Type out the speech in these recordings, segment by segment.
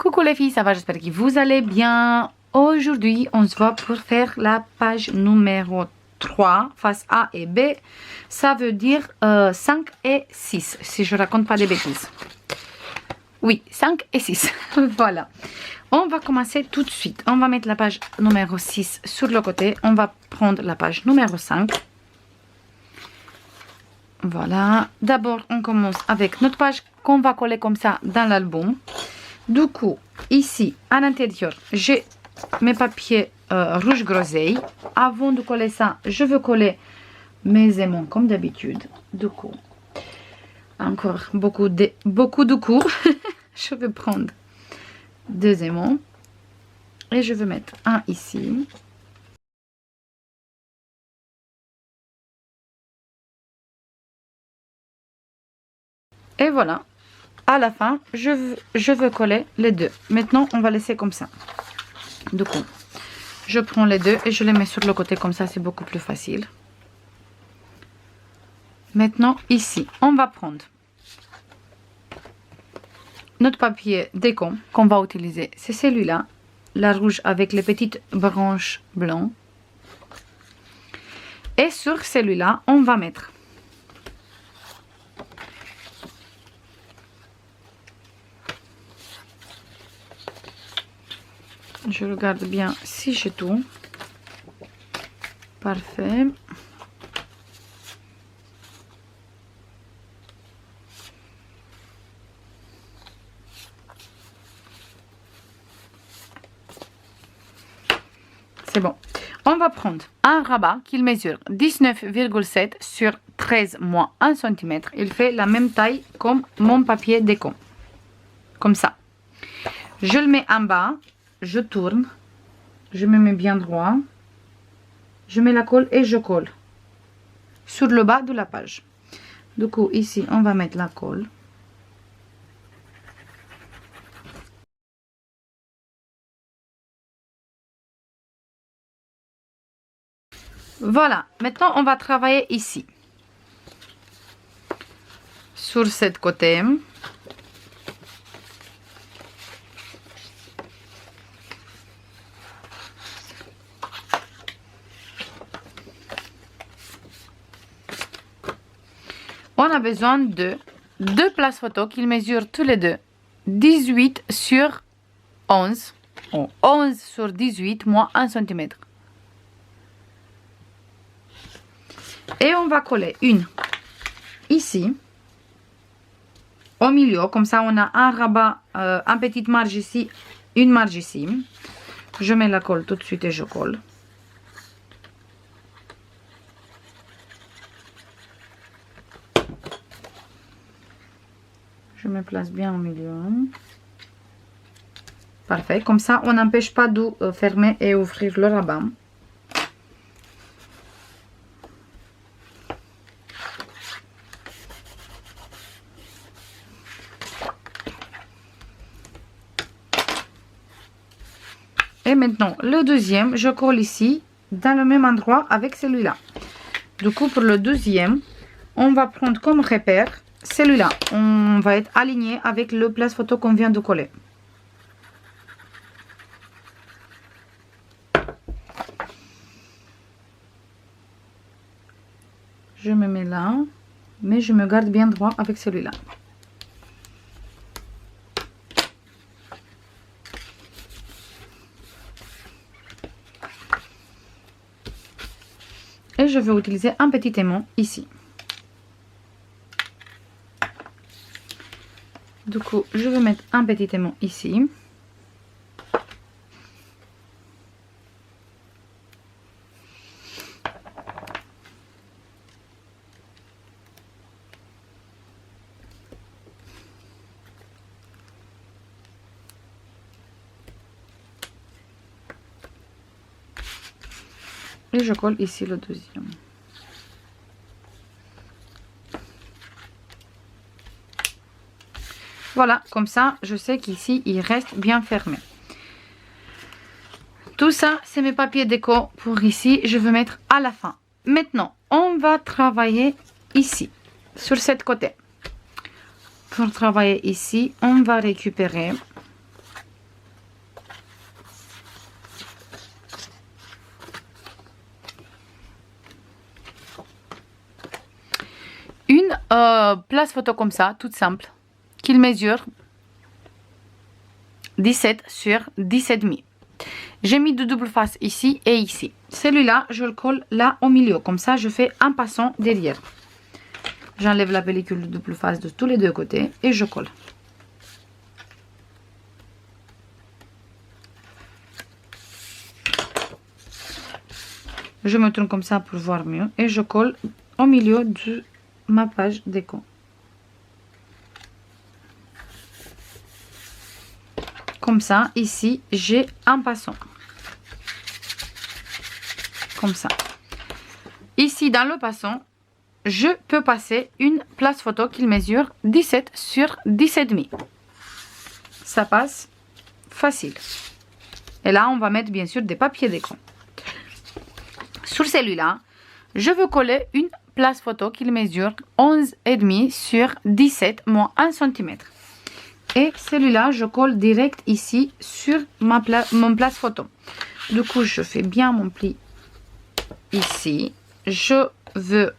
Coucou les filles, ça va? J'espère que vous allez bien. Aujourd'hui, on se voit pour faire la page numéro 3, face A et B. Ça veut dire 5 et 6, si je raconte pas des bêtises. Oui, 5 et 6. Voilà. On va commencer tout de suite. On va mettre la page numéro 6 sur le côté. On va prendre la page numéro 5. Voilà. D'abord, on commence avec notre page qu'on va coller comme ça dans l'album. Du coup, ici, à l'intérieur, j'ai mes papiers rouge groseille. Avant de coller ça, je veux coller mes aimants comme d'habitude. Du coup, encore beaucoup de cours. Je vais prendre deux aimants et je vais mettre un ici. Et voilà. À la fin, je veux coller les deux. Maintenant, on va laisser comme ça. Du coup, je prends les deux et je les mets sur le côté comme ça, c'est beaucoup plus facile. Maintenant, ici, on va prendre notre papier déco qu'on va utiliser. C'est celui-là, la rouge avec les petites branches blanches. Et sur celui-là, on va mettre je regarde bien si j'ai tout. Parfait. C'est bon. On va prendre un rabat qui mesure 19,7 sur 13 moins 1 cm. Il fait la même taille comme mon papier déco. Comme ça. Je le mets en bas. Je tourne, je me mets bien droit, je mets la colle et je colle sur le bas de la page. Du coup, ici, on va mettre la colle. Voilà, maintenant on va travailler ici, sur cette côté. On a besoin de deux places photo qui mesurent tous les deux 18 sur 11 ou 11 sur 18 moins 1 cm. Et on va coller une ici au milieu, comme ça on a un rabat, une petite marge ici, une marge ici. Je mets la colle tout de suite et je colle. Je me place bien au milieu. Parfait. Comme ça, on n'empêche pas de fermer et ouvrir le rabat. Et maintenant, le deuxième, je colle ici, dans le même endroit avec celui-là. Du coup, pour le deuxième, on va prendre comme repère celui-là. On va être aligné avec le place photo qu'on vient de coller. Je me mets là, mais je me garde bien droit avec celui-là. Et je vais utiliser un petit aimant ici. Du coup, je vais mettre un petit aimant ici. Et je colle ici le deuxième. Voilà, comme ça, je sais qu'ici, il reste bien fermé. Tout ça, c'est mes papiers déco pour ici. Je vais mettre à la fin. Maintenant, on va travailler ici, sur cette côté. Pour travailler ici, on va récupérer place photo comme ça, toute simple, qu'il mesure 17 sur 17,5. J'ai mis de double face ici et ici. Celui-là, je le colle là au milieu. Comme ça, je fais un passant derrière. J'enlève la pellicule de double face de tous les deux côtés et je colle. Je me tourne comme ça pour voir mieux et je colle au milieu de ma page déco. Comme ça, ici, j'ai un passant. Comme ça. Ici, dans le passant, je peux passer une place photo qui mesure 17 sur 17,5. Ça passe facile. Et là, on va mettre bien sûr des papiers d'écran. Sur celui-là, je veux coller une place photo qui mesure 11,5 sur 17 moins 1 cm. Et celui-là, je colle direct ici sur mon place photo. Du coup, je fais bien mon pli ici. Je veux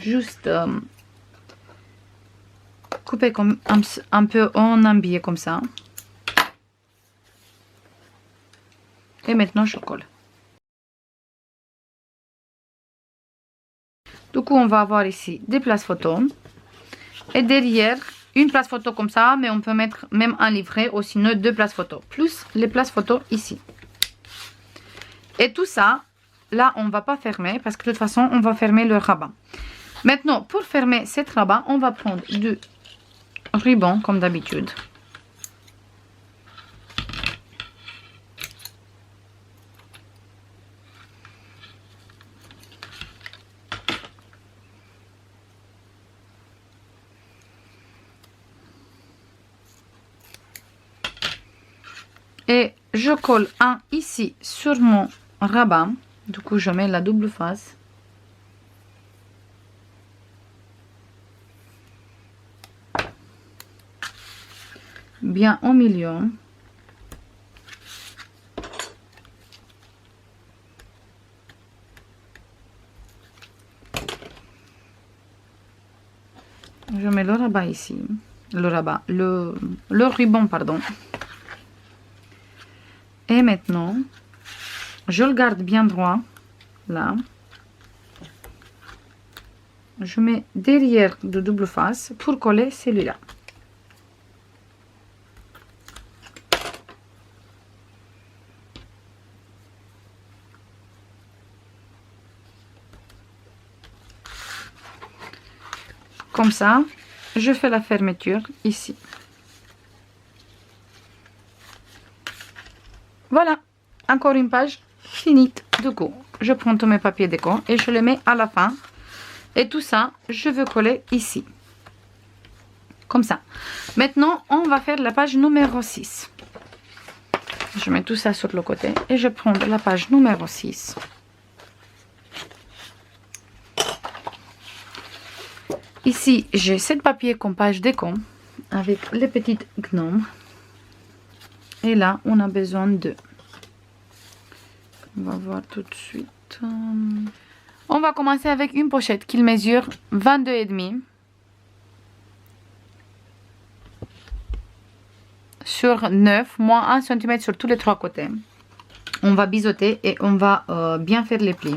juste couper comme un peu en un comme ça. Et maintenant, je colle. Du coup, on va avoir ici des places photos. Et derrière, une place photo comme ça, mais on peut mettre même un livret ou sinon deux places photos. Plus les places photos ici. Et tout ça, là, on ne va pas fermer parce que de toute façon, on va fermer le rabat. Maintenant, pour fermer cette rabat, on va prendre du ruban comme d'habitude. Et je colle un ici sur mon rabat. Du coup, je mets la double face. Bien au milieu. Je mets le rabat ici. Le ruban, pardon. Et maintenant, je le garde bien droit, là. Je mets derrière de double face pour coller celui-là. Comme ça, je fais la fermeture ici. Voilà, encore une page finie. Du coup, je prends tous mes papiers déco et je les mets à la fin. Et tout ça, je veux coller ici. Comme ça. Maintenant, on va faire la page numéro 6. Je mets tout ça sur le côté et je prends la page numéro 6. Ici, j'ai 7 papiers comme page déco avec les petites gnomes. Et là, on a besoin de... On va voir tout de suite. On va commencer avec une pochette qui mesure 22,5 sur 9, moins 1 cm sur tous les trois côtés. On va biseauter et on va bien faire les plis.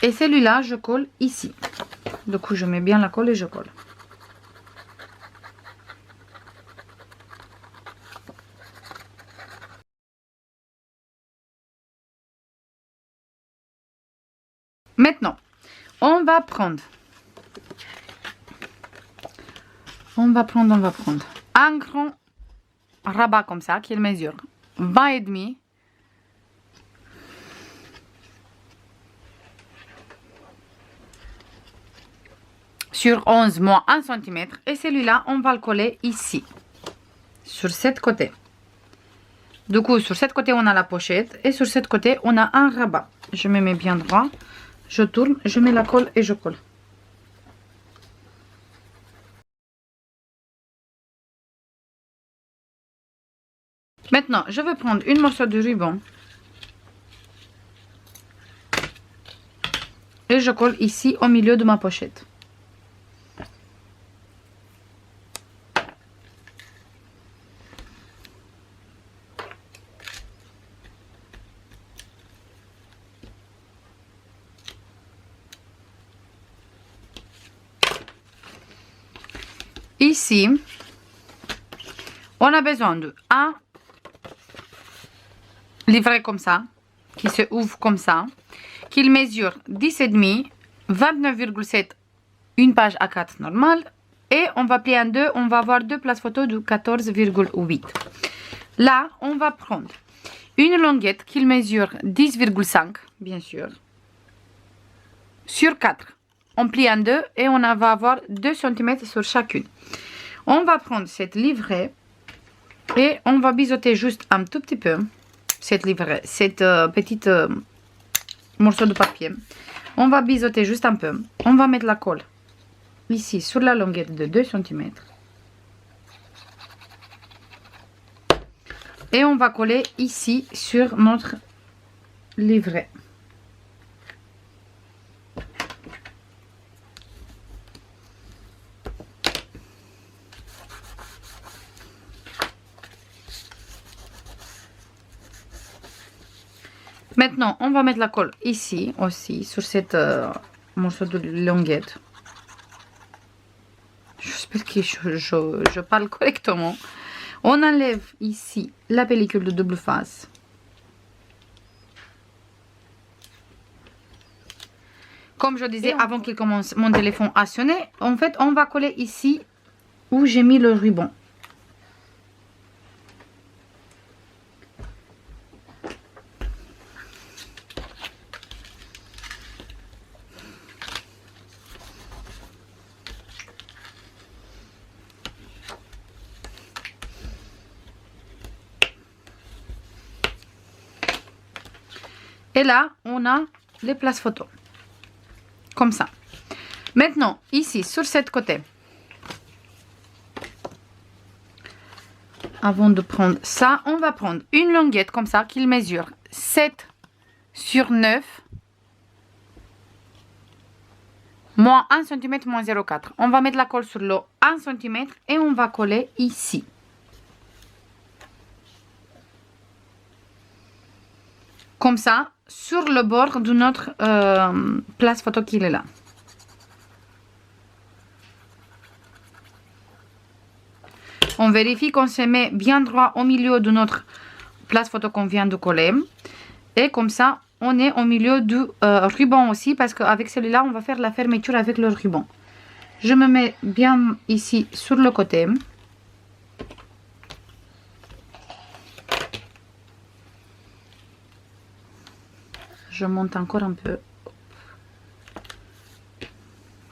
Et celui-là, je colle ici. Du coup, je mets bien la colle et je colle. Maintenant, on va prendre un grand rabat comme ça, qui mesure 20,5 sur 11 moins 1 cm. Et celui-là, on va le coller ici, sur cette côté. Du coup, sur cette côté, on a la pochette et sur cette côté, on a un rabat. Je me mets bien droit, je tourne, je mets la colle et je colle. Maintenant, je vais prendre une morceau de ruban Et je colle ici au milieu de ma pochette. Ici, on a besoin de un livret comme ça, qui se ouvre comme ça, qu'il mesure 10,5, 29,7, une page A4 normale, et on va plier en deux, on va avoir deux places photo de 14,8. Là, on va prendre une languette qu'il mesure 10,5, bien sûr, sur 4. On plie en deux et on va avoir 2 cm sur chacune. On va prendre cette livret et on va biseauter juste un tout petit peu cette livret, cette petite morceau de papier. On va biseauter juste un peu. On va mettre la colle ici sur la longueur de 2 cm. Et on va coller ici sur notre livret. Maintenant, on va mettre la colle ici aussi, sur cette morceau de languette. J'espère que je parle correctement. On enlève ici la pellicule de double face. Comme je disais avant qu'il commence mon téléphone à sonner, en fait, on va coller ici où j'ai mis le ruban. Et là, on a les places photos. Comme ça. Maintenant, ici, sur cette côté. Avant de prendre ça, on va prendre une languette comme ça, qu'il mesure 7 sur 9. Moins 1 cm, moins 0,4. On va mettre la colle sur le 1 cm et on va coller ici. Comme ça, sur le bord de notre place photo qu'il est là. On vérifie qu'on se met bien droit au milieu de notre place photo qu'on vient de coller. Et comme ça, on est au milieu du ruban aussi, parce qu'avec celui-là, on va faire la fermeture avec le ruban. Je me mets bien ici sur le côté. Je monte encore un peu.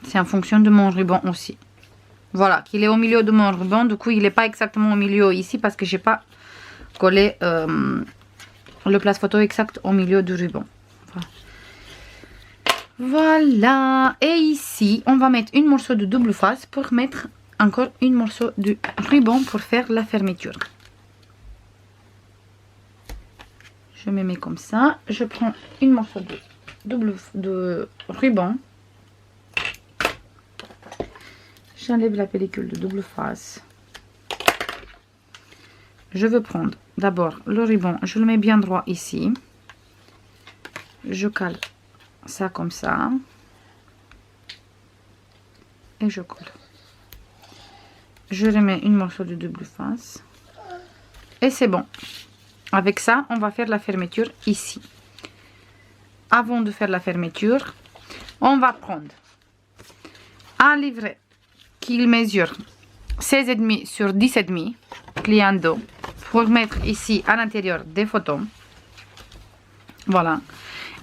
C'est en fonction de mon ruban aussi. Voilà, qu'il est au milieu de mon ruban. Du coup, il n'est pas exactement au milieu ici parce que j'ai pas collé le place photo exact au milieu du ruban. Voilà. Et ici, on va mettre une morceau de double face pour mettre encore une morceau de ruban pour faire la fermeture. Je me mets comme ça. Je prends une morceau de ruban. J'enlève la pellicule de double face. Je veux prendre d'abord le ruban. Je le mets bien droit ici. Je cale ça comme ça. Et je colle. Je remets une morceau de double face. Et c'est bon. Avec ça, on va faire la fermeture ici. Avant de faire la fermeture, on va prendre un livret qui mesure 16,5 sur 10,5, plié en deux, pour mettre ici à l'intérieur des photos. Voilà.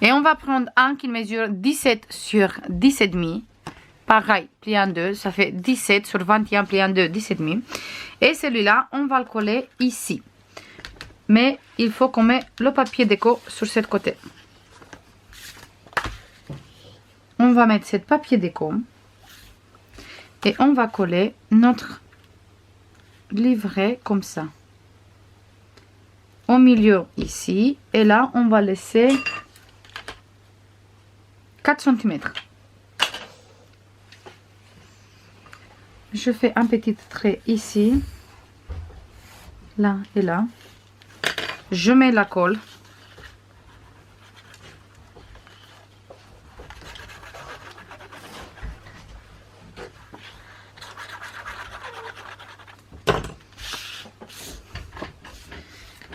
Et on va prendre un qui mesure 17 sur 10,5. Pareil, plié en deux, ça fait 17 sur 21, plié en deux, 17,5. Et celui-là, on va le coller ici. Mais il faut qu'on mette le papier déco sur ce côté. On va mettre ce papier déco. Et on va coller notre livret comme ça. Au milieu ici. Et là, on va laisser 4 cm. Je fais un petit trait ici, là et là. Je mets la colle.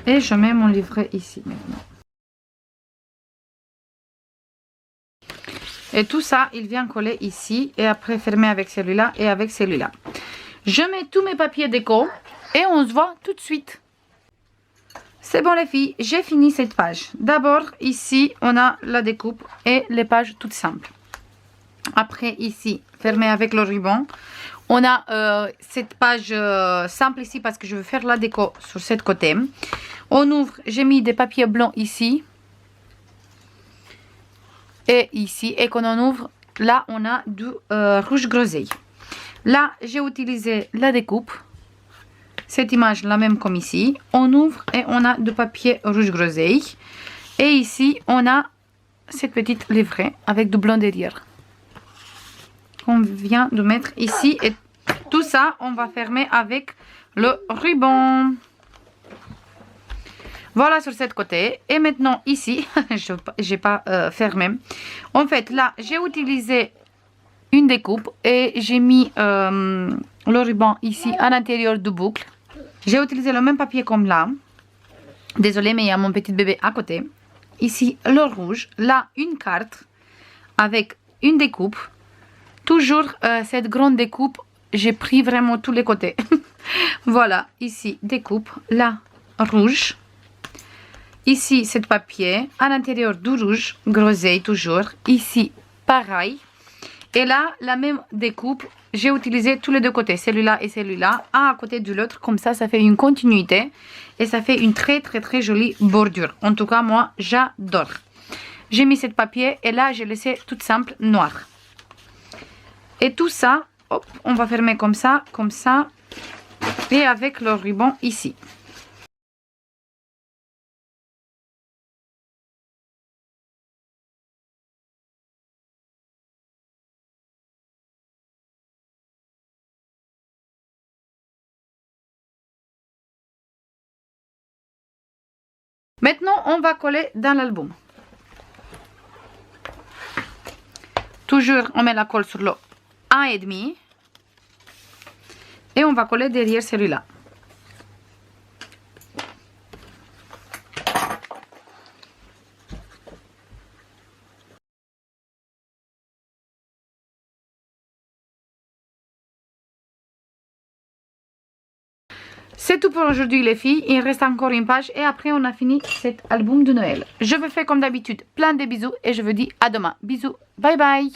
Et je mets mon livret ici maintenant. Et tout ça, il vient coller ici et après fermer avec celui-là et avec celui-là. Je mets tous mes papiers déco et on se voit tout de suite. C'est bon les filles, j'ai fini cette page. D'abord, ici, on a la découpe et les pages toutes simples. Après, ici, fermé avec le ruban. On a cette page simple ici parce que je veux faire la déco sur ce côté. On ouvre, j'ai mis des papiers blancs ici. Et ici, et quand on ouvre, là, on a du rouge groseille. Là, j'ai utilisé la découpe. Cette image, la même comme ici. On ouvre et on a du papier rouge groseille. Et ici, on a cette petite livret avec du blanc derrière. On vient de mettre ici. Et tout ça, on va fermer avec le ruban. Voilà sur ce côté. Et maintenant ici, je n'ai pas fermé. En fait, là, j'ai utilisé une découpe et j'ai mis le ruban ici à l'intérieur du boucle. J'ai utilisé le même papier comme là. Désolée, mais il y a mon petit bébé à côté. Ici, le rouge. Là, une carte avec une découpe. Toujours cette grande découpe. J'ai pris vraiment tous les côtés. Voilà, ici, découpe. Là, rouge. Ici, ce papier, à l'intérieur du rouge, groseille toujours. Ici, pareil. Et là, la même découpe, j'ai utilisé tous les deux côtés, celui-là et celui-là, un à côté de l'autre. Comme ça fait une continuité et ça fait une très jolie bordure. En tout cas, moi, j'adore. J'ai mis ce papier et là, j'ai laissé tout simple noir. Et tout ça, hop, on va fermer comme ça, et avec le ruban ici. Maintenant, on va coller dans l'album. Toujours, on met la colle sur le 1,5 et on va coller derrière celui-là. C'est tout pour aujourd'hui les filles, il reste encore une page et après on a fini cet album de Noël. Je vous fais comme d'habitude plein de bisous et je vous dis à demain. Bisous, bye bye.